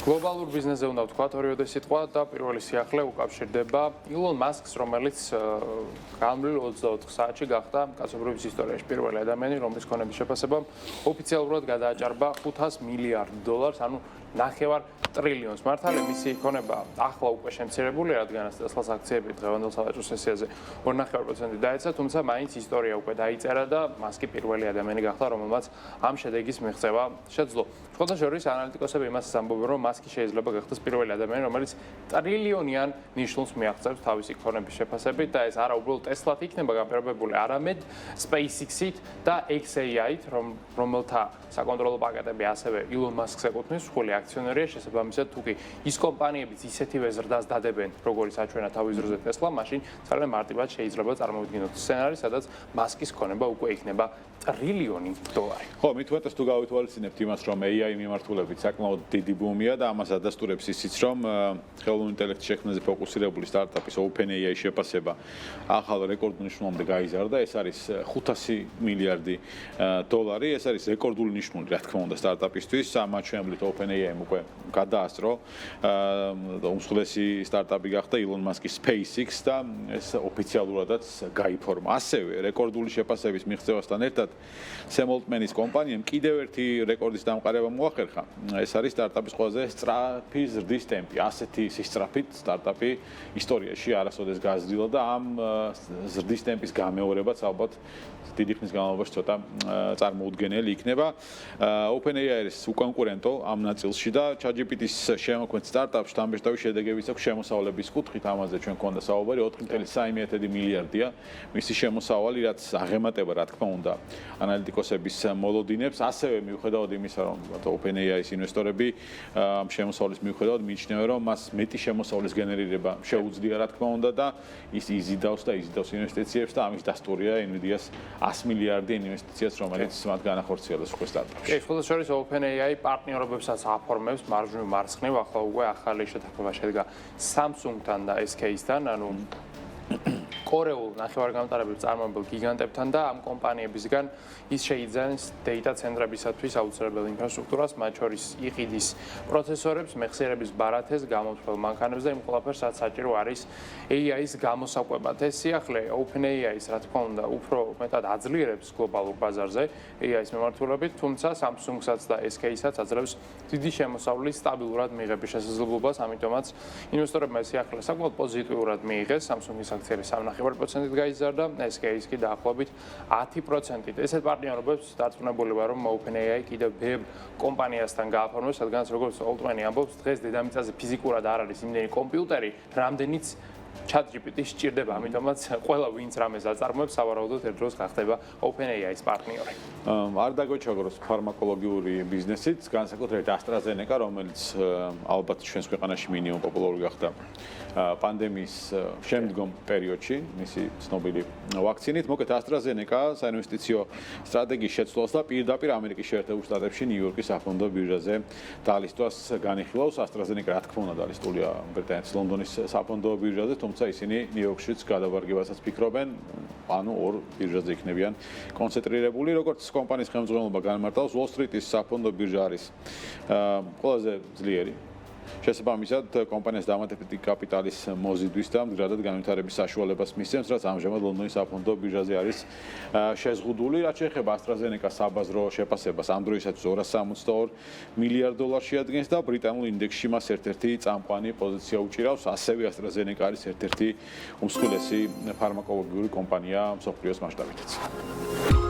გლობალურ ბიზნესზე უნდა ვთქვათ ორივე სიტყვა და პირველი სიახლე უკავშირდება ილონ მასკს, რომელიც განვლილ 24 საათში გახდა კაცობრიობის ისტორიაში პირველი ადამიანი, რომლის ქონების შეფასებამ ოფიციალურად გადააჭარბა $500 მილიარდ, ანუ 9 ტრილიონს. მართალია მისი ქონება ახლა უკვე შემცირებული, რადგანაც Tesla-ს აქციები დღევანდელ სავაჭრო სესიაზე 2.5% დაეცა, თუმცა მაინც ისტორია უკვე დაიწერა და მასკი პირველი ადამიანი გახდა, რომელმაც ამ შედეგის მიღწევა შეძლო. Სხვადასხვა ანალიტიკოსები იმას ამბობენ, რომ მასკი შეიძლება გახდეს პირველი ადამიანი, რომელიც ტრილიონიან ნიშნულს მიაღწევს თავისი ქონების შეფასებით და ეს არა უბრალოდ Tesla-თ იქნება გაფერმებული, არამედ SpaceX-ით და XAI-ით, რომელთა საკონტროლო პაკეტები ასევე ილონ მასკს ეკუთვნის, ხული აქციონერია, შესაბამისად, თუკი ის კომპანიებიც ისეთივე ზრდას დადებენ, როგორც აჩვენა თავის დროზე Tesla, მაშინ ძალიან მარტივად შეიძლება წარმოვიდგინოთ სცენარი, სადაც მასკის ქონება უკვე იქნება ტრილიონი დოლარი. ხო, მით უმეტეს თუ გავითვალისწინებთ იმას, რომ AI მიმართულებით საკმაოდ დიდი ბუმია და ამას ადასტურებს ისიც, რომ ხელოვნური ინტელექტის შექმნაზე ფოკუსირებული სტარტაპის OpenAI შეფასება ახალ რეკორდულ ნიშნულამდე გაიზარდა, ეს არის $500 მილიარდი. ეს არის რეკორდული ნიშნული, რა თქმა უნდა, სტარტაპისთვის. ამ ჩვენებლით OpenAI-მ უკვე გადაასწრო უმსხვილესი სტარტაპი გახდა ილონ მასკის SpaceX და ეს ოფიციალურადაც გაიფორმა. ასევე რეკორდული შეფასების მიღწევასთან ერთად Sam Altman-ის კომპანიამ კიდევ ერთი რეკორდის დამყარება მოახერხა. ეს არის სტარტაპის ყველაზე სწრაფი ზრდის ტემპი. ასეთი სისწრაფით სტარტაპი ისტორიაში არასოდეს გაზრდილა და ამ ზრდის ტემპის გამეორებაც ალბათ დიდი ხნის განმავლობაში ცოტა წარმოუდგენელი იქნება. OpenAI არის უკონკურენტო ამ ნაწილში და ChatGPT-ის შემოქმედ სტარტაპს შთამბეჭდავი შედეგებიც აქვს შემოსავლების კუთხით, ამაზე ჩვენ გქონდა საუბარი 4.3 მილიარდია მისი შემოსავალი, რაც აღემატება, რა თქმა უნდა, ანალიტიკოსების მოლოდინებს, ასევე მიუხედავად იმისა, რომ OpenAI-ის ინვესტორები ამ შემოსავლის მიუხედავად მიიჩნევენ, რომ მას მეტი შემოსავლის გენერირება შეუძლია, რა თქმა უნდა, და ის იზიდავს ინვესტიციებს და ამის დასტურია Nvidia-ს 100 მილიარდი ინვესტიციას, რომელიც მათ განახორციელებს უკვე სტარტაპში. შესაძლოა OpenAI პარტნიორობებსაც აფორმებს მარჯვნივ მარცხნივ, ახლა უკვე ახალი შეთანხმება შედგა Samsung-თან და SK-სთან, ანუ კორეულ ნახევარგამტარებელს წარმოებულ გიგანტებთან და ამ კომპანიებისგან ის შეიძენს data ცენტრებისათვის აუცილებელ ინფრასტრუქტურას, მათ შორის იყიდის პროცესორებს, მეხსიერების ბარათეს, გამოთვლელ მანქანებს და იმ ყველაფერს, რაც საჭირო არის AI-ის გამოსაკვებად. ეს სიახლე OpenAI-ის, რა თქმა უნდა, უფრო მეტად აძლიერებს გლობალურ ბაზარზე AI-ის მიმართულებით, თუმცა Samsung-საც და SK-საც აძლევს დიდი შემოსავლის სტაბილურად მიღების შესაძლებლობას, ამიტომაც ინვესტორებმა ეს სიახლე საკმაოდ პოზიტიურად მიიღეს. Samsung-ის აქციები 3.5%-ით გაიზარდა, SK-ის კი დაახლოებით 10%-ით. ესეთ პარტნიორობებს დარწმუნებული ვარ, რომ OpenAI კიდევ ბევრ კომპანიასთან გააფორმებს, რადგანაც როგორც Altman-ი ამბობს, დღეს დედამიწაზე ფიზიკურად არ არის იმდენი კომპიუტერი, რამდენიც ChatGPT სჭირდება, ამიტომაც ყველა ვინც რამეს აწარმოებს, სავარაუდოდ ერთ დროს გახდება OpenAI-ის პარტნიორი. არ დაგვეჩაგროს ფარმაკოლოგიური ბიზნესით, განსაკუთრებით AstraZeneca, რომელიც ალბათ ჩვენს ქვეყანაში მინიმუმ პოპულარული გახდა პანდემიის შემდგომ პერიოდში, მისი ცნობილი ვაქცინით. მოკლედ AstraZeneca საინვესტიციო სტრატეგიის შეცვლას და პირდაპირ ამერიკის შეერთებულ შტატებში ნიუ-იორკის საფონდო ბირჟაზე დალისტვას განიხილავს. AstraZeneca, რა თქმა უნდა, დალისტულია ბრიტანეთის ლონდონის საფონდო ბირჟაზე, თუმცა ისინი ნიუ-იორკშიც გადავარგებასაც ფიქრობენ, ანუ ორ ბირჟაზე იქნებიან კონცენტრირებული. როგორც კომპანიის ხელმძღვანელობა განმარტავს, Wall Street-ის საფონდო ბირჟა არის ყველაზე ძლიერი. შესაბამისად, კომპანიას დამატებითი კაპიტალის მოზიდვის და მდგრადად განვითარების საშუალებას მისცემს, რაც ამჟამად ლონდონის საფონდო ბირჟაზე არის შეზღუდული. რაც შეეხება AstraZeneca-ს საბაზრო შეფასებას, ამ დროისათვის $262 მილიარდ შეადგენს და ბრიტანულ ინდექსში მას ერთ-ერთი წამყვანი პოზიცია უჭირავს. ასევე AstraZeneca არის ერთ-ერთი უმსხვილესი ფარმაკოლოგიური კომპანია მსოფლიოს მასშტაბითაც.